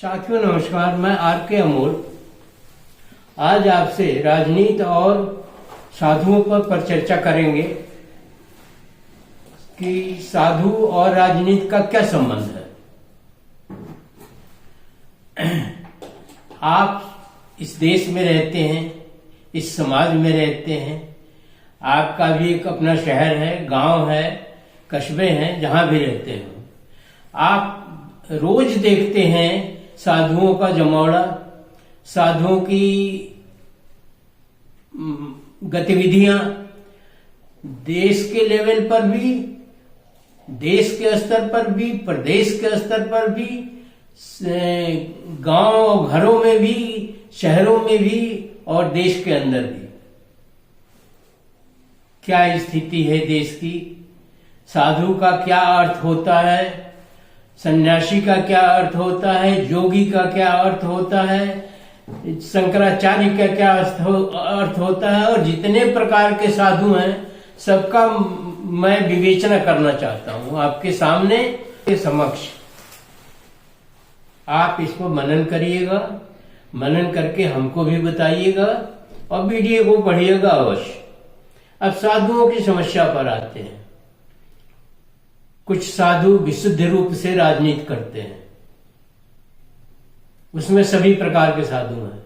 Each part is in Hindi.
साथियों नमस्कार, मैं आर के अमोल आज आपसे राजनीति और साधुओं पर चर्चा करेंगे कि साधु और राजनीति का क्या संबंध है। आप इस देश में रहते हैं, इस समाज में रहते हैं, आपका भी एक अपना शहर है, गांव है, कस्बे हैं, जहां भी रहते हो। आप रोज देखते हैं साधुओं का जमावड़ा, साधुओं की गतिविधियां देश के लेवल पर भी, देश के स्तर पर भी, प्रदेश के स्तर पर भी, गांव घरों में भी, शहरों में भी और देश के अंदर भी। क्या स्थिति है देश की, साधु का क्या अर्थ होता है, सन्यासी का क्या अर्थ होता है, योगी का क्या अर्थ होता है, शंकराचार्य का क्या अर्थ होता है, और जितने प्रकार के साधु हैं सबका मैं विवेचना करना चाहता हूं आपके सामने के समक्ष। आप इसको मनन करिएगा, मनन करके हमको भी बताइएगा और वीडियो को पढ़िएगा अवश्य। अब साधुओं की समस्या पर आते हैं। कुछ साधु विशुद्ध रूप से राजनीति करते हैं, उसमें सभी प्रकार के साधु हैं।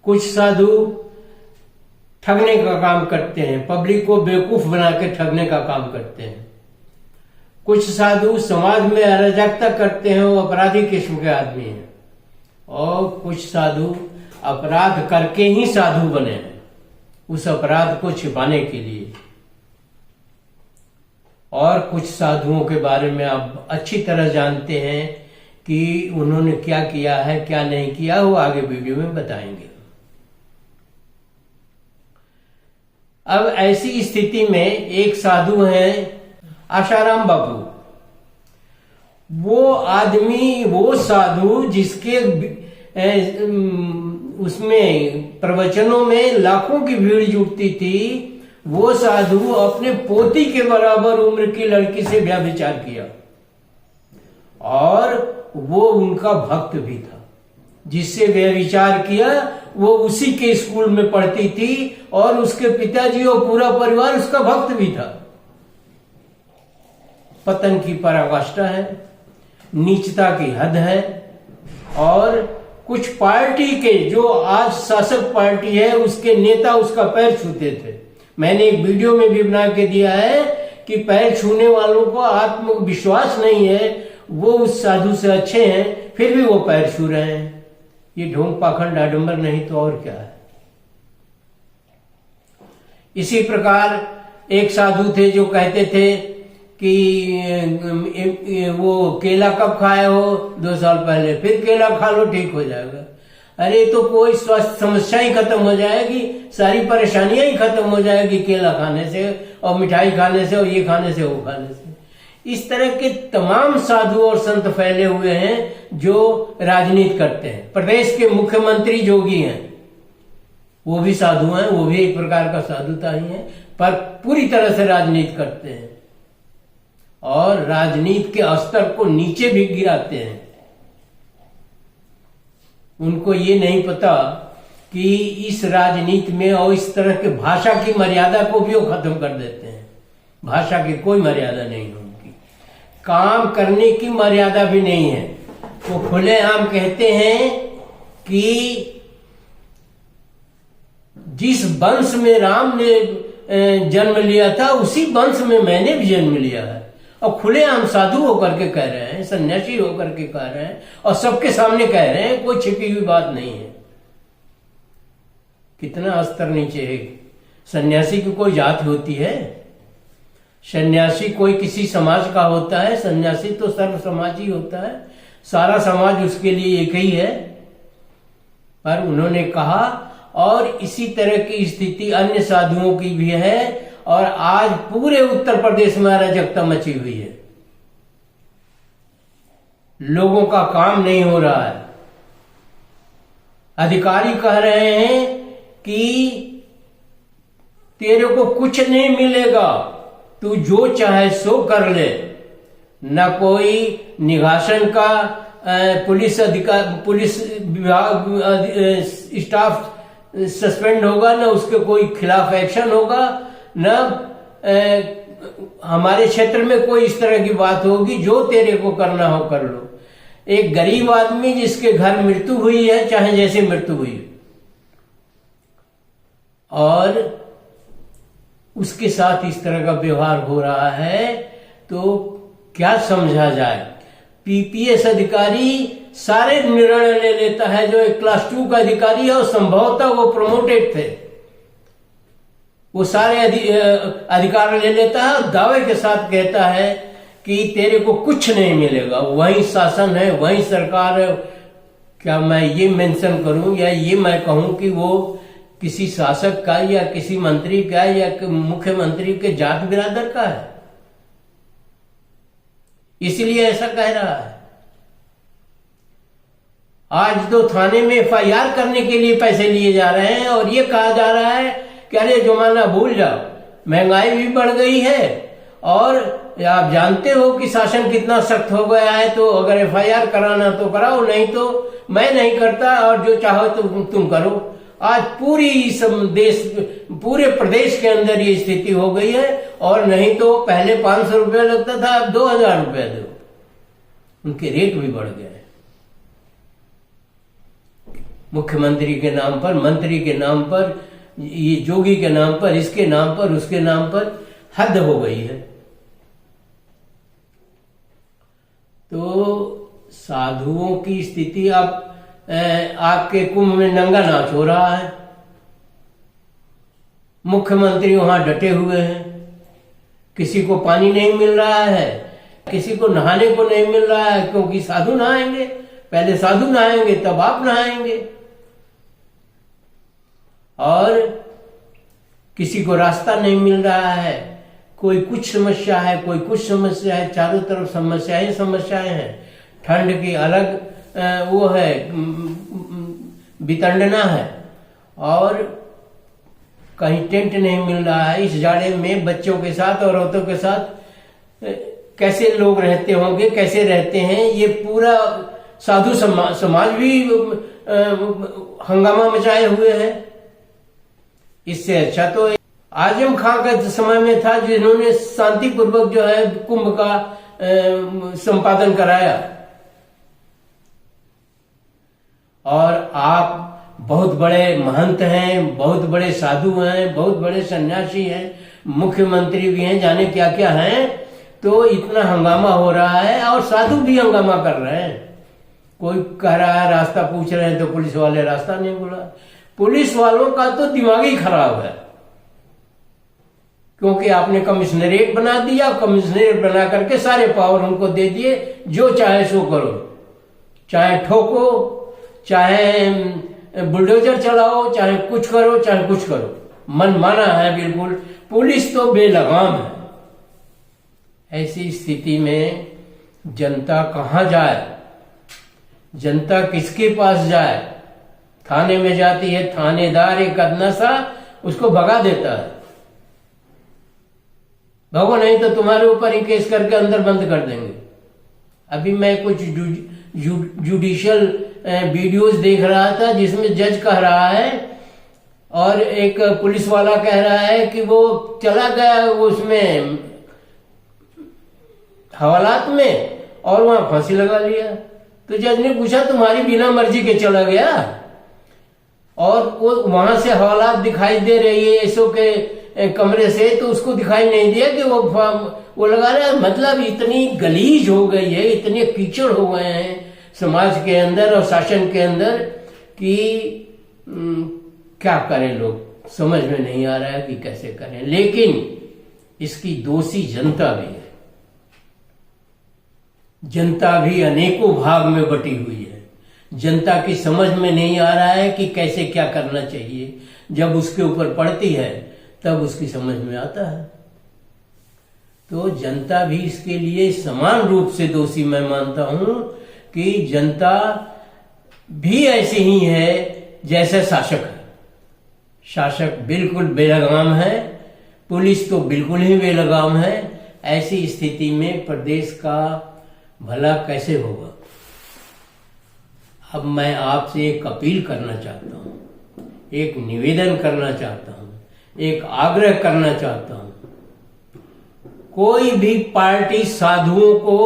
कुछ साधु ठगने का काम करते हैं, पब्लिक को बेवकूफ बना के ठगने का काम करते हैं। कुछ साधु समाज में अराजकता करते हैं, वो अपराधी किस्म के आदमी हैं। और कुछ साधु अपराध करके ही साधु बने हैं, उस अपराध को छिपाने के लिए। और कुछ साधुओं के बारे में आप अच्छी तरह जानते हैं कि उन्होंने क्या किया है, क्या नहीं किया, वो आगे वीडियो में बताएंगे। अब ऐसी स्थिति में एक साधु हैं आशाराम बापू। वो आदमी, वो साधु जिसके उसमें प्रवचनों में लाखों की भीड़ जुटती थी, वो साधु अपने पोती के बराबर उम्र की लड़की से व्यभिचार किया और वो उनका भक्त भी था। जिससे व्यभिचार किया वो उसी के स्कूल में पढ़ती थी और उसके पिताजी और पूरा परिवार उसका भक्त भी था। पतन की पराकाष्ठा है, नीचता की हद है। और कुछ पार्टी के, जो आज शासक पार्टी है, उसके नेता उसका पैर छूते थे। मैंने एक वीडियो में भी बना के दिया है कि पैर छूने वालों को आत्मविश्वास नहीं है, वो उस साधु से अच्छे हैं, फिर भी वो पैर छू रहे हैं। ये ढोंग पाखंड आडंबर नहीं तो और क्या है। इसी प्रकार एक साधु थे जो कहते थे कि वो केला कब खाए हो, 2 साल पहले, फिर केला खा लो ठीक हो जाएगा। अरे तो कोई स्वास्थ्य समस्या ही खत्म हो जाएगी, सारी परेशानियां ही खत्म हो जाएगी केला खाने से और मिठाई खाने से और ये खाने से वो खाने से। इस तरह के तमाम साधु और संत फैले हुए हैं जो राजनीति करते हैं। प्रदेश के मुख्यमंत्री योगी हैं, वो भी साधु हैं, वो भी एक प्रकार का साधुता ही है, पर पूरी तरह से राजनीति करते हैं और राजनीति के स्तर को नीचे भी गिराते हैं। उनको ये नहीं पता कि इस राजनीति में और इस तरह के भाषा की मर्यादा को भी वो खत्म कर देते हैं। भाषा की कोई मर्यादा नहीं है उनकी, काम करने की मर्यादा भी नहीं है। वो खुलेआम कहते हैं कि जिस वंश में राम ने जन्म लिया था, उसी वंश में मैंने भी जन्म लिया है। और खुलेआम साधु होकर के कह रहे हैं, सन्यासी होकर के कह रहे हैं और सबके सामने कह रहे हैं, कोई छिपी हुई बात नहीं है। कितना स्तर नीचे है। सन्यासी की कोई जाति होती है? सन्यासी कोई किसी समाज का होता है? सन्यासी तो सर्व समाजी होता है, सारा समाज उसके लिए एक ही है। पर उन्होंने कहा, और इसी तरह की स्थिति अन्य साधुओं की भी है। और आज पूरे उत्तर प्रदेश में अराजकता मची हुई है, लोगों का काम नहीं हो रहा है। अधिकारी कह रहे हैं कि तेरे को कुछ नहीं मिलेगा, तू जो चाहे सो कर ले। न कोई निगासन का पुलिस विभाग स्टाफ सस्पेंड होगा, न उसके कोई खिलाफ एक्शन होगा, न हमारे क्षेत्र में कोई इस तरह की बात होगी जो तेरे को करना हो कर लो। एक गरीब आदमी जिसके घर मृत्यु हुई है, चाहे जैसे मृत्यु हुई, और उसके साथ इस तरह का व्यवहार हो रहा है, तो क्या समझा जाए। पीपीएस अधिकारी सारे निर्णय ले लेता है, जो एक क्लास 2 का अधिकारी है और संभवतः वो प्रमोटेड थे, वो सारे अधिकार ले लेता है और दावे के साथ कहता है कि तेरे को कुछ नहीं मिलेगा, वही शासन है, वही सरकार है। क्या मैं ये मेंशन करूं या ये मैं कहूं कि वो किसी शासक का या किसी मंत्री का या मुख्यमंत्री के जात बिरादर का है, इसलिए ऐसा कह रहा है। आज तो थाने में एफआईआर करने के लिए पैसे लिए जा रहे हैं और ये कहा जा रहा है कि अरे जमाना भूल जाओ, महंगाई भी बढ़ गई है और आप जानते हो कि शासन कितना सख्त हो गया है, तो अगर एफआईआर कराना तो कराओ, नहीं तो मैं नहीं करता और जो चाहो तो तुम करो। आज पूरे प्रदेश के अंदर ये स्थिति हो गई है, और नहीं तो पहले 500 रुपया लगता था, अब 2000 रुपया दो। उनके रेट भी बढ़ गए, मुख्यमंत्री के नाम पर, मंत्री के नाम पर, ये जोगी के नाम पर, इसके नाम पर, उसके नाम पर, हद हो गई है। तो साधुओं की स्थिति अब आपके कुंभ में नंगा नाच हो रहा है, मुख्यमंत्री वहां डटे हुए हैं, किसी को पानी नहीं मिल रहा है, किसी को नहाने को नहीं मिल रहा है, क्योंकि साधु नहाएंगे, पहले साधु नहाएंगे तब आप नहाएंगे, और किसी को रास्ता नहीं मिल रहा है, कोई कुछ समस्या है, कोई कुछ समस्या है, चारों तरफ समस्याएं हैं। ठंड की अलग वो है, वितंडना है, और कहीं टेंट नहीं मिल रहा है। इस जाड़े में बच्चों के साथ और औरतों के साथ कैसे लोग रहते होंगे, कैसे रहते हैं, ये पूरा साधु समाज भी हंगामा मचाए हुए है। इससे अच्छा तो आजम खां का समय में था, जिन्होंने शांतिपूर्वक जो है कुंभ का संपादन कराया, और आप बहुत बड़े महंत हैं, बहुत बड़े साधु हैं, बहुत बड़े सन्यासी हैं, मुख्यमंत्री भी हैं, जाने क्या क्या हैं, तो इतना हंगामा हो रहा है और साधु भी हंगामा कर रहे हैं। कोई कह रहा है रास्ता पूछ रहे हैं तो पुलिस वाले रास्ता नहीं बोला। पुलिस वालों का तो दिमाग ही खराब है, क्योंकि आपने कमिश्नरेट बना दिया, कमिश्नरेट बना करके सारे पावर उनको दे दिए, जो चाहे सो करो, चाहे ठोको, चाहे बुलडोजर चलाओ, चाहे कुछ करो, चाहे कुछ करो, मन माना है बिल्कुल। पुलिस तो बेलगाम है। ऐसी स्थिति में जनता कहां जाए, जनता किसके पास जाए? थाने में जाती है, थानेदार एक अदना उसको भगा देता है, भगो नहीं तो तुम्हारे ऊपर ही केस करके अंदर बंद कर देंगे। अभी मैं कुछ जुडिशियल वीडियोस देख रहा था, जिसमें जज कह रहा है और एक पुलिस वाला कह रहा है कि वो चला गया उसमें हवालात में और वहां फांसी लगा लिया। तो जज ने पूछा तुम्हारी बिना मर्जी के चला गया, और वो वहां से हवालात दिखाई दे रही है एसओ के कमरे से, तो उसको दिखाई नहीं दिया कि वो लगा रहा है। मतलब इतनी गलीज हो गई है, इतने कीचड़ हो गए हैं समाज के अंदर और शासन के अंदर कि क्या करें लोग, समझ में नहीं आ रहा है कि कैसे करें। लेकिन इसकी दोषी जनता भी है, जनता भी अनेकों भाग में बटी हुई है। जनता की समझ में नहीं आ रहा है कि कैसे क्या करना चाहिए। जब उसके ऊपर पड़ती है तब उसकी समझ में आता है। तो जनता भी इसके लिए समान रूप से दोषी मैं मानता हूं कि जनता भी ऐसे ही है जैसे शासक है। शासक बिल्कुल बेलगाम है, पुलिस तो बिल्कुल ही बेलगाम है। ऐसी स्थिति में प्रदेश का भला कैसे होगा? अब मैं आपसे एक अपील करना चाहता हूं, एक निवेदन करना चाहता हूं, एक आग्रह करना चाहता हूं। कोई भी पार्टी साधुओं को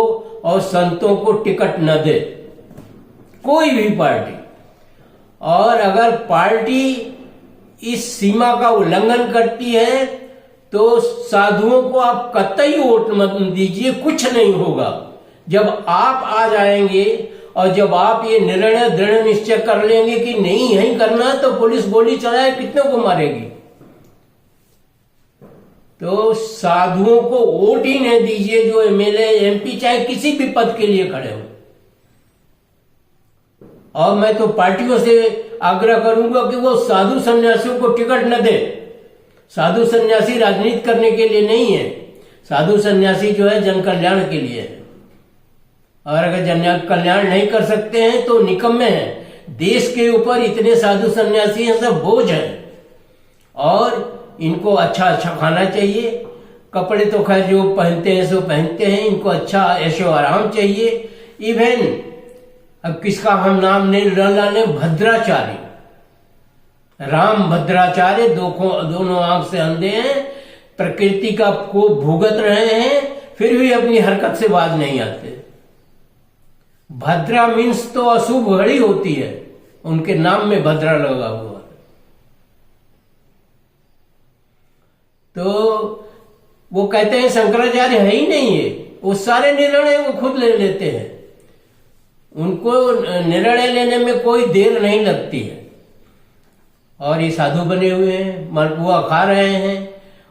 और संतों को टिकट न दे, कोई भी पार्टी। और अगर पार्टी इस सीमा का उल्लंघन करती है तो साधुओं को आप कतई वोट मत दीजिए, कुछ नहीं होगा। जब आप आ जाएंगे और जब आप ये निर्णय दृढ़ निश्चय कर लेंगे कि नहीं यही करना, तो पुलिस गोली चलाए कितने को मारेगी। तो साधुओं को वोट ही नहीं दीजिए, जो एमएलए एमपी चाहे किसी भी पद के लिए खड़े हो। और मैं तो पार्टियों से आग्रह करूंगा कि वो साधु सन्यासियों को टिकट न दे। साधु सन्यासी राजनीति करने के लिए नहीं है, साधु सन्यासी जो है जन कल्याण के लिए है। और अगर जन कल्याण नहीं कर सकते हैं तो निकम्मे हैं। देश के ऊपर इतने साधु सन्यासी हैं, सब बोझ हैं। और इनको अच्छा अच्छा खाना चाहिए, कपड़े तो खैर जो पहनते हैं सो पहनते हैं, इनको अच्छा ऐशो आराम चाहिए। इवन अब किसका हम नाम नहीं डालें, भद्राचार्य, राम भद्राचार्य दोनों आंख से अंधे हैं, प्रकृति का को भुगत रहे हैं, फिर भी अपनी हरकत से बाज नहीं आते। भद्रा मीन्स तो अशुभ घड़ी होती है, उनके नाम में भद्रा लगा हुआ। तो वो कहते हैं शंकराचार्य है ही नहीं है, वो सारे निर्णय वो खुद ले लेते हैं, उनको निर्णय लेने में कोई देर नहीं लगती है। और ये साधु बने हुए हैं, मालपुआ खा रहे हैं,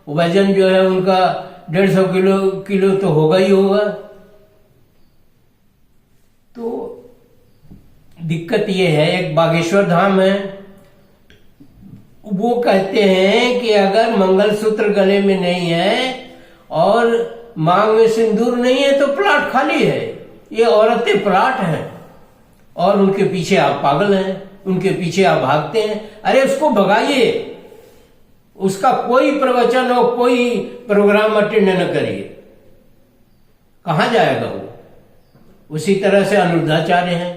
वजन जो है उनका 150 किलो तो होगा ही होगा। तो दिक्कत ये है, एक बागेश्वर धाम है, वो कहते हैं कि अगर मंगलसूत्र गले में नहीं है और मांग में सिंदूर नहीं है तो प्लाट खाली है। ये औरतें प्लाट हैं और उनके पीछे आप पागल हैं, उनके पीछे आप भागते हैं। अरे उसको भगाइए, उसका कोई प्रवचन और कोई प्रोग्राम अटेंड न करिए, कहां जाएगा वो। उसी तरह से अनिरुद्धाचार्य हैं,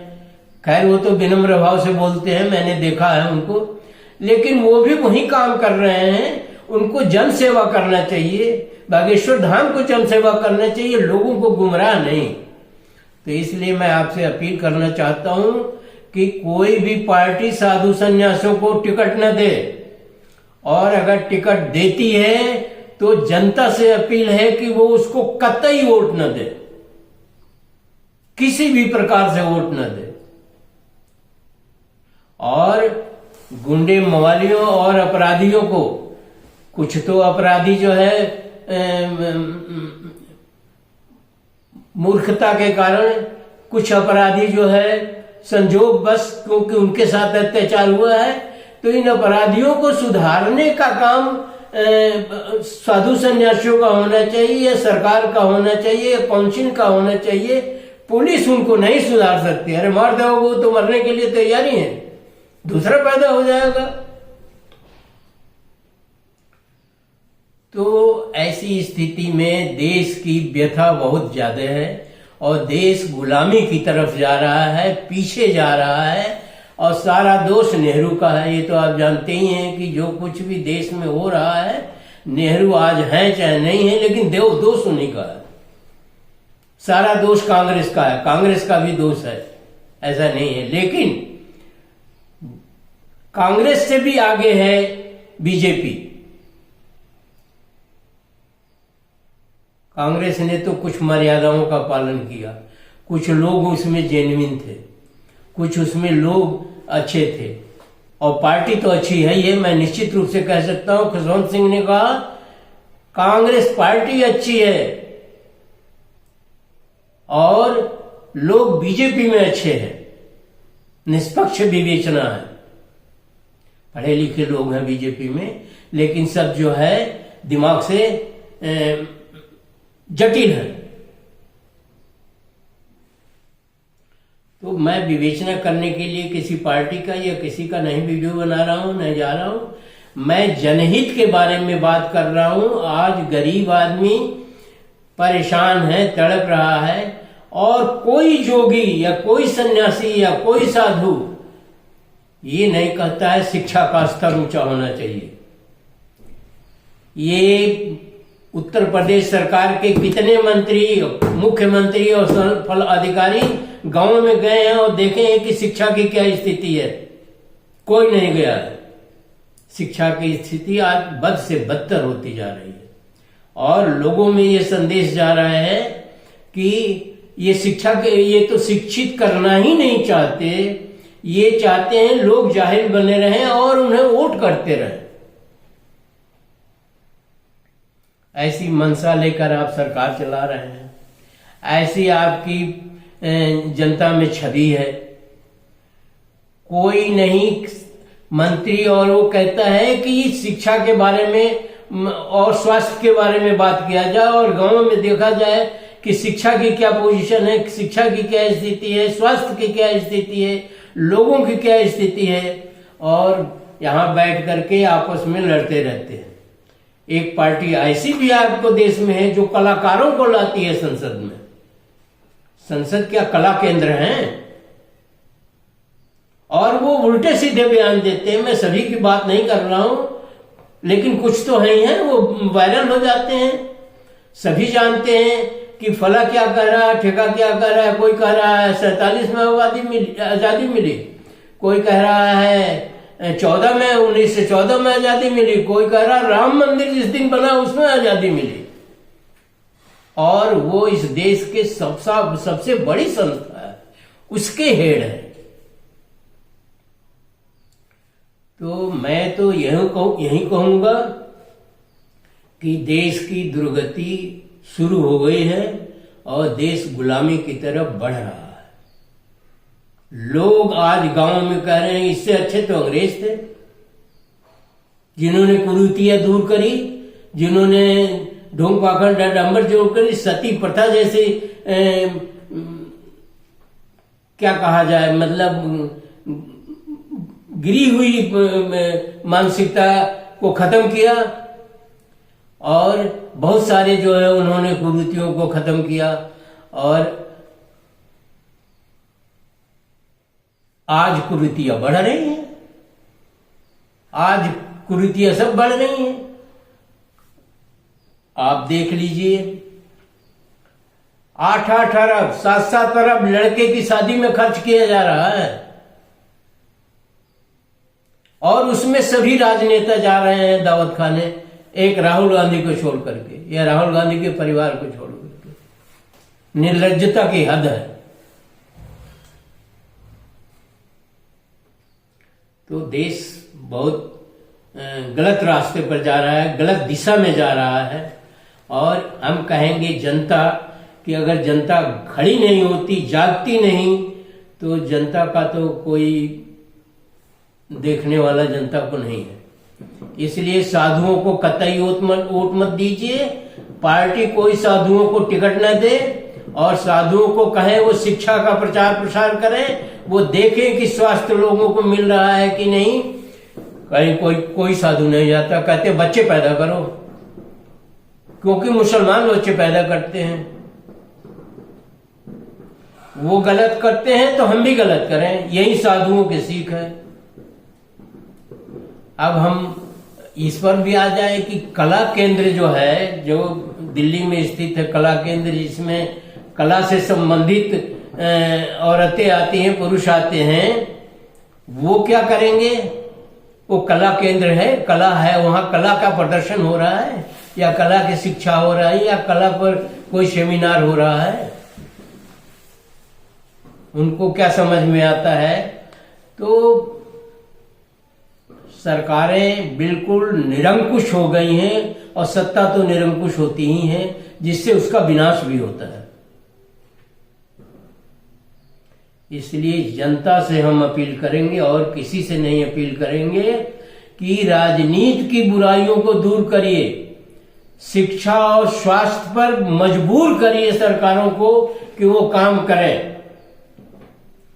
खैर वो तो विनम्र भाव से बोलते हैं, मैंने देखा है उनको, लेकिन वो भी वही काम कर रहे हैं। उनको जन सेवा करना चाहिए, बागेश्वर धाम को जन सेवा करना चाहिए, लोगों को गुमराह नहीं। तो इसलिए मैं आपसे अपील करना चाहता हूं कि कोई भी पार्टी साधु सन्यासियों को टिकट न दे, और अगर टिकट देती है तो जनता से अपील है कि वो उसको कतई वोट न दे, किसी भी प्रकार से वोट न दे। और गुंडे मवालियों और अपराधियों को, कुछ तो अपराधी जो है मूर्खता के कारण, कुछ अपराधी जो है संजोग बस क्योंकि उनके साथ अत्याचार हुआ है, तो इन अपराधियों को सुधारने का काम साधु सन्यासियों का होना चाहिए, सरकार का होना चाहिए, काउंसिल का होना चाहिए। पुलिस उनको नहीं सुधार सकती। अरे मार दो, वो तो मरने के लिए तैयारी है, दूसरा पैदा हो जाएगा। तो ऐसी स्थिति में देश की व्यथा बहुत ज्यादा है और देश गुलामी की तरफ जा रहा है, पीछे जा रहा है, और सारा दोष नेहरू का है। ये तो आप जानते ही हैं कि जो कुछ भी देश में हो रहा है, नेहरू आज हैं चाहे नहीं है, लेकिन दोष उन्हीं का है। सारा दोष कांग्रेस का है, कांग्रेस का भी दोष है, ऐसा नहीं है। लेकिन कांग्रेस से भी आगे है बीजेपी। कांग्रेस ने तो कुछ मर्यादाओं का पालन किया, कुछ लोग उसमें जेन्युइन थे, कुछ उसमें लोग अच्छे थे, और पार्टी तो अच्छी है। ये मैं निश्चित रूप से कह सकता हूं। खुशवंत सिंह ने कहा कांग्रेस पार्टी अच्छी है और लोग बीजेपी में अच्छे हैं, निष्पक्ष विवेचना है। पढ़े लिखे लोग हैं बीजेपी में, लेकिन सब जो है दिमाग से जटिल है। तो मैं विवेचना करने के लिए किसी पार्टी का या किसी का नहीं वीडियो बना रहा हूं, नहीं जा रहा हूं। मैं जनहित के बारे में बात कर रहा हूं। आज गरीब आदमी परेशान है, तड़प रहा है, और कोई जोगी या कोई सन्यासी या कोई साधु ये नहीं कहता है शिक्षा का स्तर ऊंचा होना चाहिए। ये उत्तर प्रदेश सरकार के कितने मंत्री, मुख्यमंत्री और फल अधिकारी गांव में गए हैं और देखे हैं कि शिक्षा की क्या स्थिति है? कोई नहीं गया है। शिक्षा की स्थिति आज बद से बदतर होती जा रही है और लोगों में ये संदेश जा रहा है कि ये शिक्षा के, ये तो शिक्षित करना ही नहीं चाहते, ये चाहते हैं लोग जाहिल बने रहें और उन्हें वोट करते रहें। ऐसी मंशा लेकर आप सरकार चला रहे हैं, ऐसी आपकी जनता में छवि है। कोई नहीं मंत्री और वो कहता है कि शिक्षा के बारे में और स्वास्थ्य के बारे में बात किया जाए और गांव में देखा जाए कि शिक्षा की क्या पोजीशन है, शिक्षा की क्या स्थिति है, स्वास्थ्य की क्या स्थिति है, लोगों की क्या स्थिति है, और यहाँ बैठ करके आपस में लड़ते रहते हैं। एक पार्टी ऐसी भी आपको देश में है जो कलाकारों को लाती है संसद में। संसद क्या कला केंद्र है? और वो उल्टे सीधे बयान देते हैं। मैं सभी की बात नहीं कर रहा हूं, लेकिन कुछ तो है ही है, वो वायरल हो जाते हैं। सभी जानते हैं कि फला क्या कह रहा है, ठेका क्या कह रहा है। कोई कह रहा है 47 में आजादी मिली, कोई कह रहा है 1914 में आजादी मिली, कोई कह रहा राम मंदिर जिस दिन बना उसमें आजादी मिली। और वो इस देश के सबसे बड़ी संस्था है, उसके हेड है। तो मैं तो यही कहूंगा कि देश की दुर्गति शुरू हो गई है और देश गुलामी की तरफ बढ़ रहा है। लोग आज गांव में कह रहे हैं इससे अच्छे तो अंग्रेज थे, जिन्होंने कुरीतियां दूर करी, जिन्होंने ढोंग पाखंड डंबर जोड़ करी, सती प्रथा जैसे क्या कहा जाए, मतलब गिरी हुई मानसिकता को खत्म किया और बहुत सारे जो है उन्होंने कुरीतियों को खत्म किया। और आज कुरीतियां बढ़ रही हैं, आज कुरीतियां सब बढ़ रही हैं। आप देख लीजिए 8-8 अरब 7-7 अरब लड़के की शादी में खर्च किया जा रहा है और उसमें सभी राजनेता जा रहे हैं दावत खाने, एक राहुल गांधी को छोड़ करके या राहुल गांधी के परिवार को छोड़ करके। निर्लज्जता की हद है। तो देश बहुत गलत रास्ते पर जा रहा है, गलत दिशा में जा रहा है। और हम कहेंगे जनता कि अगर जनता खड़ी नहीं होती, जागती नहीं, तो जनता का तो कोई देखने वाला जनता को नहीं है। इसलिए साधुओं को कतई वोट मत दीजिए। पार्टी कोई साधुओं को टिकट न दे और साधुओं को कहे वो शिक्षा का प्रचार प्रसार करें, वो देखें कि स्वास्थ्य लोगों को मिल रहा है कि नहीं। कहीं कोई साधु नहीं जाता, कहते बच्चे पैदा करो, क्योंकि मुसलमान बच्चे पैदा करते हैं। वो गलत करते हैं तो हम भी गलत करें, यही साधुओं की सीख है। अब हम इस पर भी आ जाए कि कला केंद्र जो है, जो दिल्ली में स्थित है कला केंद्र, जिसमें कला से संबंधित औरतें आती हैं, पुरुष आते हैं, वो क्या करेंगे? वो कला केंद्र है, कला है, वहां कला का प्रदर्शन हो रहा है या कला की शिक्षा हो रहा है या कला पर कोई सेमिनार हो रहा है? उनको क्या समझ में आता है? तो सरकारें बिल्कुल निरंकुश हो गई हैं और सत्ता तो निरंकुश होती ही है, जिससे उसका विनाश भी होता है। इसलिए जनता से हम अपील करेंगे और किसी से नहीं अपील करेंगे कि राजनीति की बुराइयों को दूर करिए, शिक्षा और स्वास्थ्य पर मजबूर करिए सरकारों को कि वो काम करें,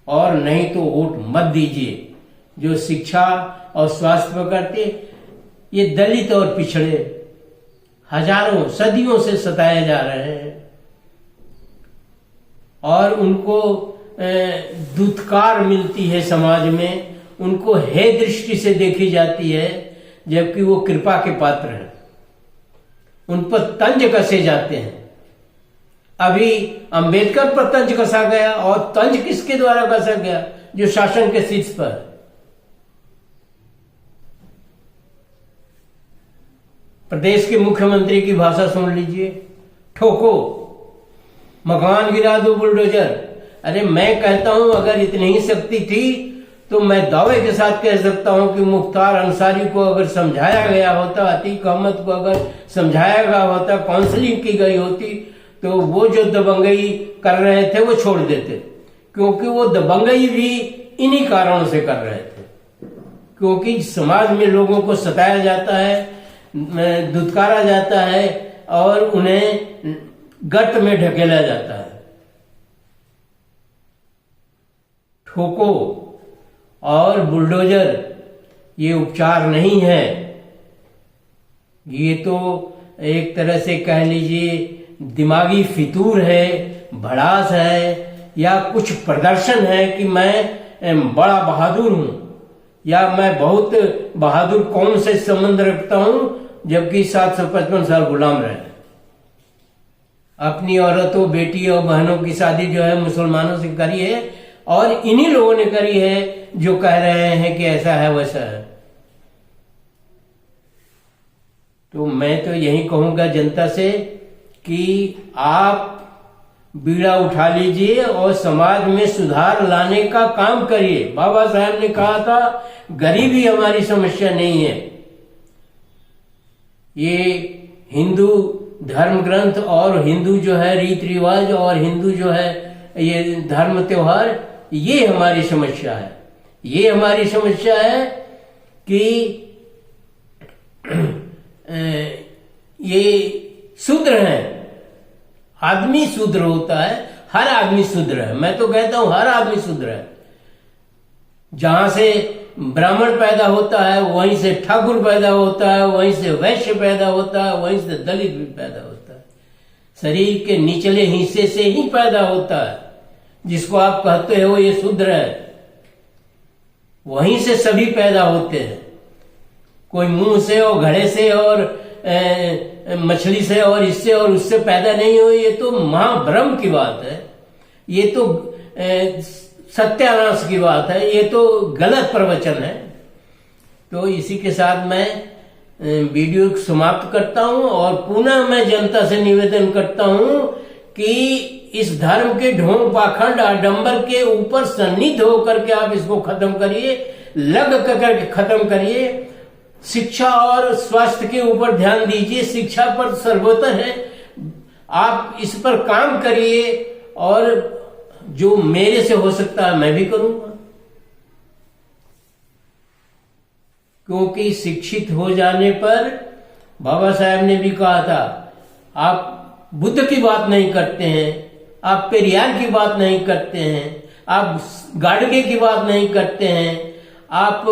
और नहीं तो वोट मत दीजिए। जो शिक्षा और स्वास्थ्य पर करते, ये दलित और पिछड़े हजारों सदियों से सताए जा रहे हैं और उनको दुत्कार मिलती है समाज में, उनको हे दृष्टि से देखी जाती है, जबकि वो कृपा के पात्र हैं। उन पर तंज कसे जाते हैं। अभी अंबेडकर पर तंज कसा गया, और तंज किसके द्वारा कसा गया? जो शासन के शीर्ष पर। प्रदेश के मुख्यमंत्री की भाषा सुन लीजिए, ठोको, मकान गिरा दो बुलडोजर। अरे मैं कहता हूं अगर इतनी ही शक्ति थी तो मैं दावे के साथ कह सकता हूं कि मुख्तार अंसारी को अगर समझाया गया होता, अतीक अहमद को अगर समझाया गया होता, काउंसलिंग की गई होती, तो वो जो दबंगई कर रहे थे वो छोड़ देते। क्योंकि वो दबंगई भी इन्हीं कारणों से कर रहे थे, क्योंकि समाज में लोगों को सताया जाता है, दुत्कारा जाता है और उन्हें गर्त में ढकेला जाता है। ठोको और बुलडोजर ये उपचार नहीं है। ये तो एक तरह से कह लीजिए दिमागी फितूर है, भड़ास है, या कुछ प्रदर्शन है कि मैं बड़ा बहादुर हूं, या मैं बहुत बहादुर कौम से संबंध रखता हूं, जबकि 755 साल गुलाम रहे। अपनी औरतों, बेटी और बहनों की शादी जो है मुसलमानों से करी है, और इन्हीं लोगों ने करी है जो कह रहे हैं कि ऐसा है वैसा है। तो मैं तो यही कहूंगा जनता से कि आप बीड़ा उठा लीजिए और समाज में सुधार लाने का काम करिए। बाबा साहब ने कहा था गरीबी हमारी समस्या नहीं है। ये हिंदू धर्म ग्रंथ और हिंदू जो है रीति रिवाज और हिंदू जो है ये धर्म त्योहार, ये हमारी समस्या है। ये हमारी समस्या है कि ये शूद्र हैं। आदमी शूद्र होता है, हर आदमी शूद्र है। मैं तो कहता हूं हर आदमी शूद्र है। जहां से ब्राह्मण पैदा होता है, वहीं से ठाकुर पैदा होता है, वहीं से वैश्य पैदा होता है, वहीं से दलित भी पैदा होता है। शरीर के निचले हिस्से से ही पैदा होता है। जिसको आप कहते हो ये शूद्र है, वहीं से सभी पैदा होते हैं। कोई मुंह से और घड़े से और मछली से और इससे और उससे पैदा नहीं हुए। ये तो महाभ्रम की बात है, ये तो सत्यानाश की बात है, ये तो गलत प्रवचन है। तो इसी के साथ मैं वीडियो समाप्त करता हूं और पुनः मैं जनता से निवेदन करता हूं कि इस धर्म के ढोंग पाखंड आडंबर के ऊपर सन्निध होकर के आप इसको खत्म करिए, लग करके खत्म करिए। शिक्षा और स्वास्थ्य के ऊपर ध्यान दीजिए, शिक्षा पर सर्वोत्तर है, आप इस पर काम करिए और जो मेरे से हो सकता है मैं भी करूंगा। क्योंकि शिक्षित हो जाने पर बाबा साहब ने भी कहा था, आप बुद्ध की बात नहीं करते हैं, आप पेरियार की बात नहीं करते हैं, आप गाडगे की बात नहीं करते हैं, आप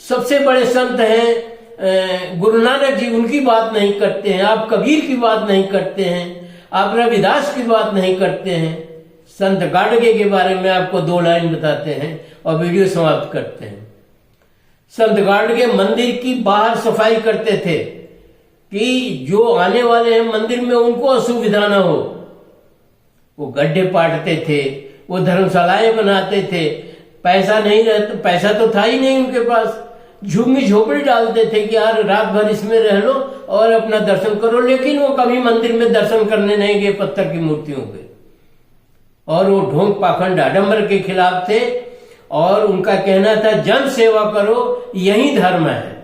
सबसे बड़े संत हैं गुरु नानक जी, उनकी बात नहीं करते हैं, आप कबीर की बात नहीं करते हैं, आप रविदास की बात नहीं करते हैं। संत गाडगे के बारे में आपको 2 लाइन बताते हैं और वीडियो समाप्त करते हैं। संत गाडगे मंदिर की बाहर सफाई करते थे कि जो आने वाले हैं मंदिर में उनको असुविधा ना हो। वो गड्ढे पाटते थे, वो धर्मशालाएं बनाते थे। पैसा नहीं रहता, पैसा तो था ही नहीं उनके पास। झुग्गी झोपड़ी डालते थे कि यार रात भर इसमें रह लो और अपना दर्शन करो, लेकिन वो कभी मंदिर में दर्शन करने नहीं गए पत्थर की मूर्तियों के। और वो ढोंग पाखंड आडंबर के खिलाफ थे और उनका कहना था जन सेवा करो, यही धर्म है,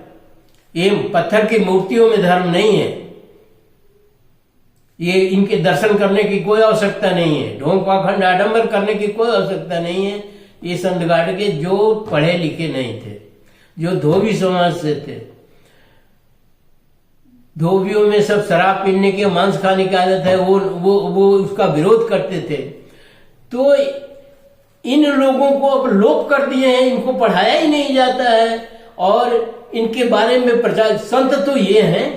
ये पत्थर की मूर्तियों में धर्म नहीं है। ये इनके दर्शन करने की कोई आवश्यकता नहीं है, ढोंग पाखंड आडंबर करने की कोई आवश्यकता नहीं है। ये संत गाडगे जो पढ़े लिखे नहीं थे, जो धोबी समाज से थे, धोबियों में सब शराब पीने के, मांस खाने की आदत है, वो उसका विरोध करते थे। तो इन लोगों को अब लोप कर दिए हैं, इनको पढ़ाया ही नहीं जाता है और इनके बारे में प्रचार। संत तो ये हैं,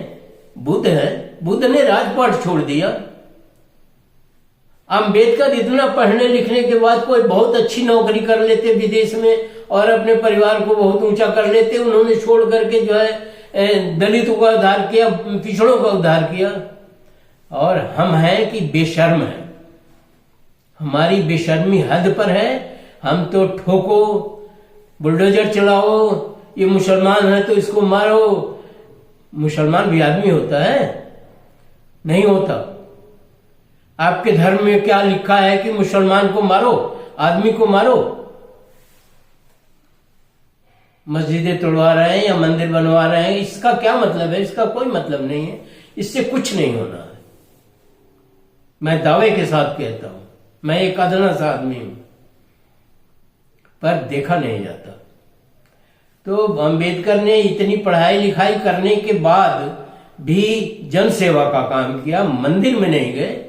बुद्ध है, बुद्ध ने राजपाट छोड़ दिया, अम्बेडकर इतना पढ़ने लिखने के बाद कोई बहुत अच्छी नौकरी कर लेते विदेश में और अपने परिवार को बहुत ऊंचा कर लेते, उन्होंने छोड़ करके जो है दलितों का उद्धार किया, पिछड़ों का उद्धार किया। और हम हैं कि बेशर्म है, हमारी बेशर्मी हद पर है। हम तो ठोको, बुलडोजर चलाओ, ये मुसलमान है तो इसको मारो। मुसलमान भी आदमी होता है? नहीं होता। आपके धर्म में क्या लिखा है कि मुसलमान को मारो, आदमी को मारो? मस्जिदें तोड़वा रहे हैं या मंदिर बनवा रहे हैं, इसका क्या मतलब है? इसका कोई मतलब नहीं है, इससे कुछ नहीं होना है। मैं दावे के साथ कहता हूं, मैं एक अदना सा आदमी हूं, पर देखा नहीं जाता। तो अंबेडकर ने इतनी पढ़ाई लिखाई करने के बाद भी जन सेवा का काम किया, मंदिर में नहीं गए,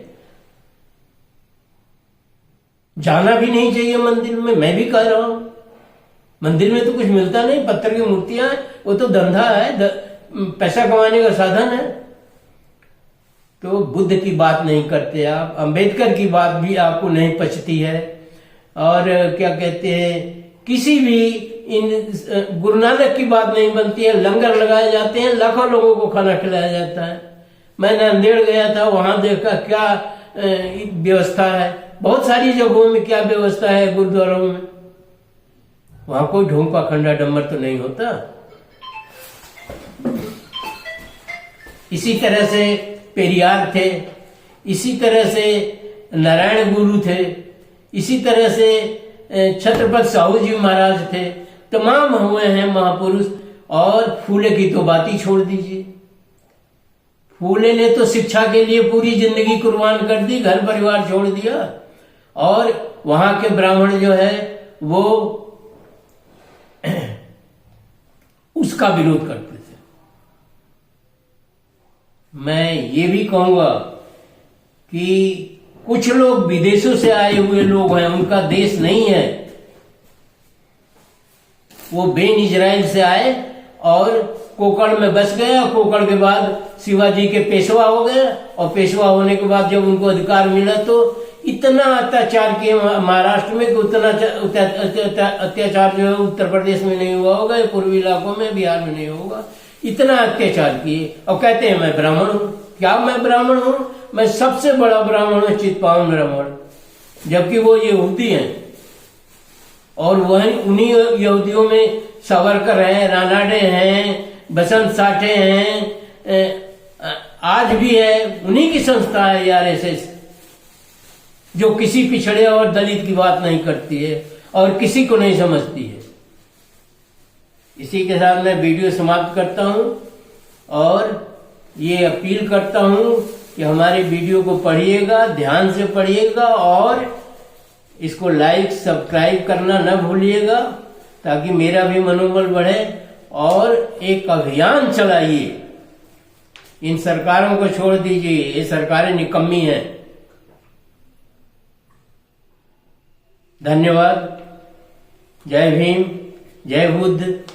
जाना भी नहीं चाहिए मंदिर में। मैं भी कह रहा हूं, मंदिर में तो कुछ मिलता नहीं, पत्थर की मूर्तियां हैं, वो तो धंधा है, पैसा कमाने का साधन है। तो बुद्ध की बात नहीं करते आप, अंबेडकर की बात भी आपको नहीं पचती है। और क्या कहते हैं, किसी भी इन गुरु नानक की बात नहीं बनती है। लंगर लगाए जाते हैं, लाखों लोगों को खाना खिलाया जाता है। मैं नांदेड़ गया था, वहां देखा क्या व्यवस्था है, बहुत सारी जगहों में क्या व्यवस्था है गुरुद्वारों में। वहां कोई ढोंग पाखंडा डम्बर तो नहीं होता। इसी तरह से पेरियार थे, इसी तरह से नारायण गुरु थे, इसी तरह से छत्रपति साहू जी महाराज थे, तमाम हुए हैं महापुरुष। और फूले की तो बात ही छोड़ दीजिए। फूले ने तो शिक्षा के लिए पूरी जिंदगी कुर्बान कर दी, घर परिवार छोड़ दिया। और वहां के ब्राह्मण जो है वो उसका विरोध करते थे। मैं ये भी कहूंगा कि कुछ लोग विदेशों से आए हुए लोग हैं, उनका देश नहीं है, वो बेन इजराइल से आए और कोकण में बस गए। कोकण के बाद शिवाजी के पेशवा हो गए, और पेशवा होने के बाद जब उनको अधिकार मिला तो इतना अत्याचार किए महाराष्ट्र में कि उतना अत्याचार जो है उत्तर प्रदेश में नहीं हुआ होगा, पूर्वी इलाकों में, बिहार में नहीं होगा। इतना अत्याचार किए और कहते हैं मैं ब्राह्मण हूं। क्या मैं ब्राह्मण हूं? मैं सबसे बड़ा ब्राह्मण हूं, चित्पावन ब्राह्मण, जबकि वो यहूदी हैं। और वही उन्हीं यहूदियों में सावरकर हैं, रानाडे हैं, बसंत साठे हैं, आज भी है। उन्हीं की संस्था है आरएसएस, जो किसी पिछड़े और दलित की बात नहीं करती है और किसी को नहीं समझती है। इसी के साथ मैं वीडियो समाप्त करता हूं और ये अपील करता हूं कि हमारे वीडियो को पढ़िएगा, ध्यान से पढ़िएगा और इसको लाइक सब्सक्राइब करना न भूलिएगा, ताकि मेरा भी मनोबल बढ़े। और एक अभियान चलाइए, इन सरकारों को छोड़ दीजिए, ये सरकारें निकम्मी हैं। धन्यवाद। जय भीम, जय बुद्ध।